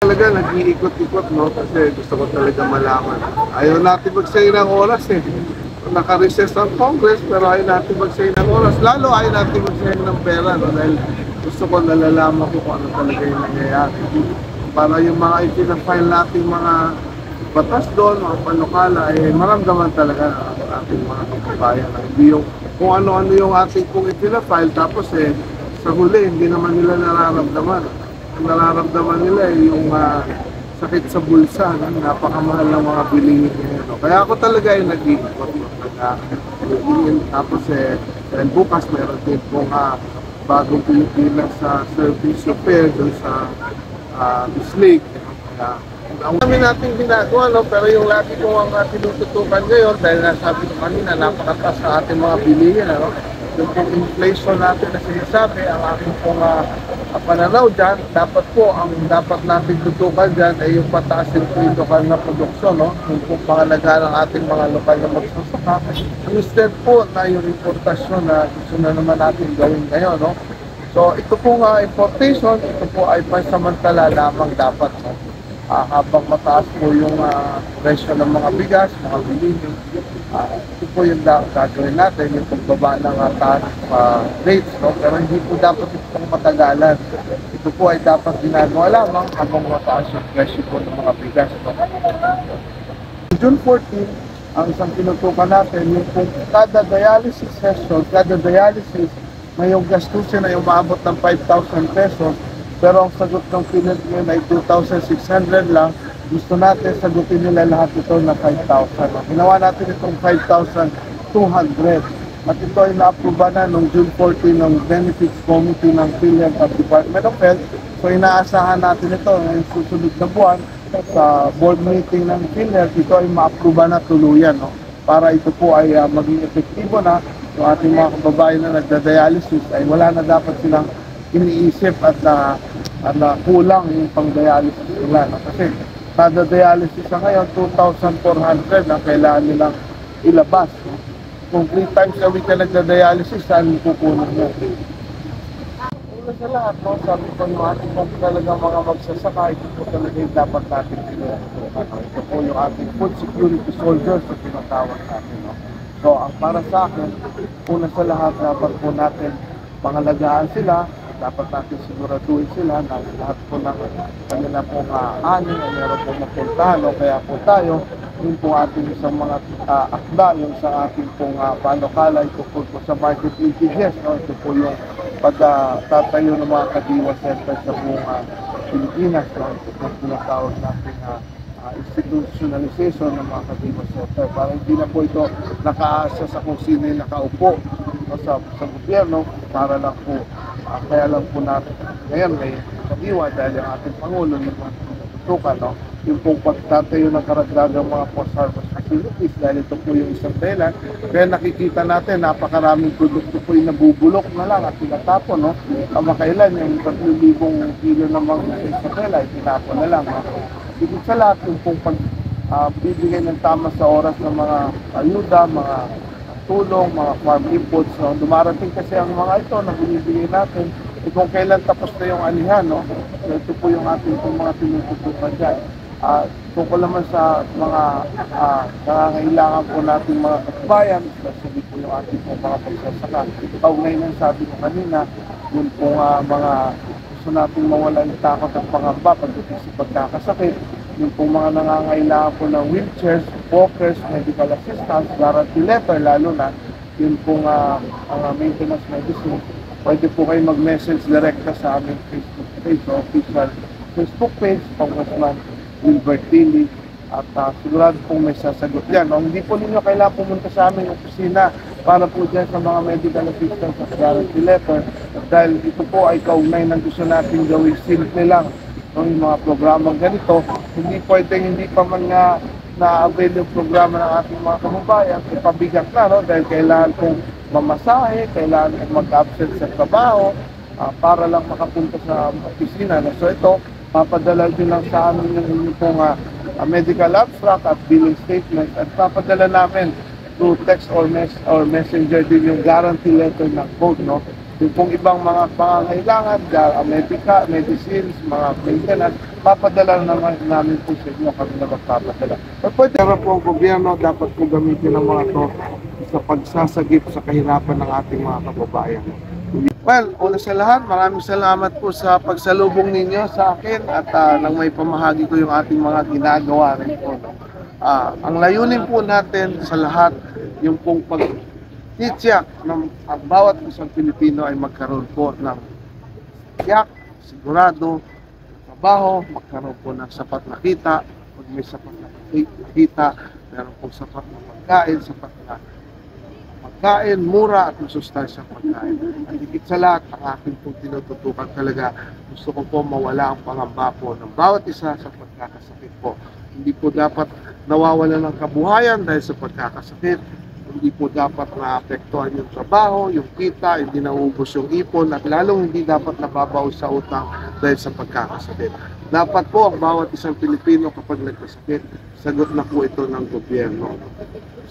talaga nag-iikot-ikot, no? Kasi gusto ko talaga malaman. Ayaw natin mag-say ng oras eh. Naka-recess ang Congress, pero ayaw natin mag-say ng oras. Lalo ayaw natin mag-say ng pera, no? Dahil gusto ko nalalaman ko kung ano talaga yung nangyayari. Para yung mga ipina-file natin mga batas doon, mga panukala, eh maramdaman talaga ng ating mga kababayan. Hindi yung kung ano-ano yung ating pong ipina-file, tapos eh sa huli, hindi naman nila nararamdaman. Ang nararamdaman nila ay yung sakit sa bulsa, napakamahal ng mga bilihin ngayon. No? Kaya ako talaga ay nag-iikot. Tapos dahil bukas meron din pong bagong Pilipinas sa service fair doon sa Bislake. Ang dami natin ginagawa, no? Pero yung lagi ko ang tinututukan ngayon, dahil nasabi ko kanina, napakataas sa ating mga bilihin, ano? Yung pong inflation natin na sinasabi, ang aking pong pananaw dyan, dapat po, ang dapat natin tutukan dyan ay yung pataasin po yung lokal na produksyon, no? Yung pong pangalagaan ng ating mga lokal na magsasaka. Instead po na yung importasyon na gusto na naman natin gawin ngayon, no? So, ito pong importation, ito po ay pansamantala lamang dapat, no? Habang mataas po yung presyo ng mga bigas, mga bilihin, ito po yung gagawin natin, yung pagbaba ng rates, no? Pero hindi po dapat itong matagalan. Ito po ay dapat ginagawa lamang habang mataas yung presyo po ng mga bigas, no? June 14, ang isang tinutukan natin, yung kung kada dialysis session, kada dialysis, may yung gastusin ay umaabot ng 5,000 pesos, pero ang sagot ng Philip ngayon ay 2,600 lang. Gusto natin sagutin nila lahat ito na 5,000. Ginawa natin itong 5,200. At ito ay na-approve na noong June 14 ng Benefits Committee ng PhilHealth at Department of Health. So inaasahan natin ito ngayong susunod na buwan sa board meeting ng PhilHealth. Ito ay ma-approve na tuluyan, no? Para ito po ay maging epektibo na yung ating mga kababayan na nagda-dialysis ay wala na dapat silang iniisip at kulang yung pang-dialysis nila. No? Kasi kada dialysis sa ngayon, 2,400 na kailangan nilang ilabas. No? Kung 3 times a week ka nagda-dialysis, saan kukunin mo? Una sa lahat, no? Sabi ko yung ating talaga mga magsasaka, ito po talaga yung dapat natin tinutukan. No? Ito po yung ating food security soldiers na tinatawag natin. No? So, ang para sa akin, una sa lahat, dapat po natin pangalagaan sila, dapat natin siguraduhin sila na lahat po ng kanila pong anin ay meron pong mapuntahan. O kaya po tayo, yun po ating isang mga akda, yung sa ating pong panukala, ito po sa market linkages. No? Ito po yung pagtatayo ng mga kadiwa center sa buong Pilipinas. No? Ito po tinatawag natin institutionalization ng mga kadiwa center. Para hindi na po ito nakaasa sa kung sino yung nakaupo sa gobyerno, para lang po kaya lang po natin ngayon may kadiwa dahil ang ating Pangulo yung mga tutukan, no? Yung pong pagtatayo ng karagdagang mga post-harvest facilities dahil ito po yung isang dahilan. Kaya nakikita natin napakaraming produkto po yung nabubulok na lang at tinatapon, no? Kamakailan yung 3,000 kilo ng mga Isabela ay tinapon na lang, no? Higit sa lahat yung pong bibigay ng tama sa oras ng mga ayuda, mga tulong, mga farm inputs, no? Dumarating kasi ang mga ito na binibigay natin, kung kailan tapos na yung anihan, no? So, ito po yung ating mga tinututukan dyan. Tungkol naman sa mga nangangailangan po nating mga kabayan, sabi po yung ating mga pagsasaka. Kaugnay ng sabi ko kanina, yung po mga gusto nating mawala yung takot at pangamba pagdating sa pagkakasakit, yung pong mga nangangailangan po ng wheelchairs, walkers, medical assistance, guarantee letter, lalo na yung pong maintenance medicine, pwede po kayo mag-message direkta sa aming Facebook page, so official Facebook page, Congressman Wilbert Tilly, at sigurado pong may sasagot yan. No? Hindi po ninyo kailangan pumunta sa aming opisina para po dyan sa mga medical assistance at guarantee letter, dahil ito po ay kaugnay ng gusto natin gawin, simple lang. Yung mga programang ganito, hindi pwedeng hindi pa man nga na-avail yung programa ng ating mga kababayan, ipabigat na, no? Dahil kailangan pong mamasahe, kailangan pong mag-absent sa trabaho para lang makapunta sa opisina. No? So ito, papadala din lang sa amin yung pong medical abstract at billing statement, at papadala namin through text or messenger din yung guarantee letter ng code, no? Yung pong ibang mga pangangailangan, medicines, mga maintenance, papadala naman namin po sa inyo, kami na magpapadala. Pero pwede po ang gobyerno, dapat po gamitin ang mga to sa pagsasagip sa kahirapan ng ating mga kababayan. Well, una sa lahat, maraming salamat po sa pagsalubong ninyo sa akin at nang may pamahagi ko yung ating mga ginagawa rin po. Ang layunin po natin sa lahat, yung pong pag-titiyak ng ang bawat isang Pilipino ay magkaroon po ng tiyak, sigurado, trabaho, magkaroon po ng sapat na kita. Pag may sapat na kita, meron po sapat na pagkain, sapat na pagkain, mura at masustansyang pagkain. At higit sa lahat, ang aking pong tinututukan talaga, gusto ko po mawala ang pangamba po ng bawat isa sa pagkakasakit po. Hindi po dapat nawawala ng kabuhayan dahil sa pagkakasakit. Hindi po dapat naapektuhan yung trabaho, yung kita, hindi naubos yung ipon, at lalong hindi dapat nababaw sa utang dahil sa pagkakasakit. Dapat po ang bawat isang Pilipino kapag nagkasakit, sagot na po ito ng gobyerno.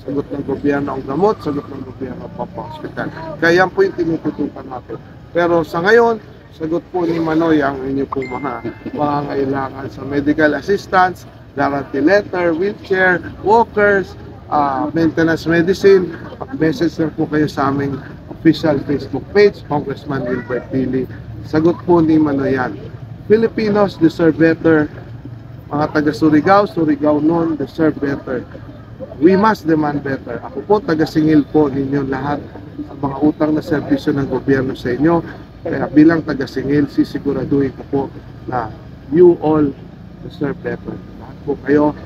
Sagot ng gobyerno ang gamot, sagot ng gobyerno ang papa-hospital. Kaya yan po yung tinututukan natin. Pero sa ngayon, sagot po ni Manoy ang inyo pong mga pangangailangan sa medical assistance, guarantee letter, wheelchair, walkers, maintenance medicine. Message lang po kayo sa aming official Facebook page, Congressman Wilbert Pili. Sagot po ni Manoy yan. Filipinos deserve better. Mga taga Surigao, Surigao noon deserve better. We must demand better. Ako po, taga-singil po ninyo lahat ang mga utang na serbisyo ng gobyerno sa inyo. Kaya bilang taga-singil, sisiguraduhin ko po na you all deserve better. Lahat po kayo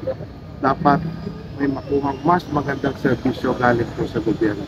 dapat may makuhang mas magandang serbisyo galing po sa gobyerno.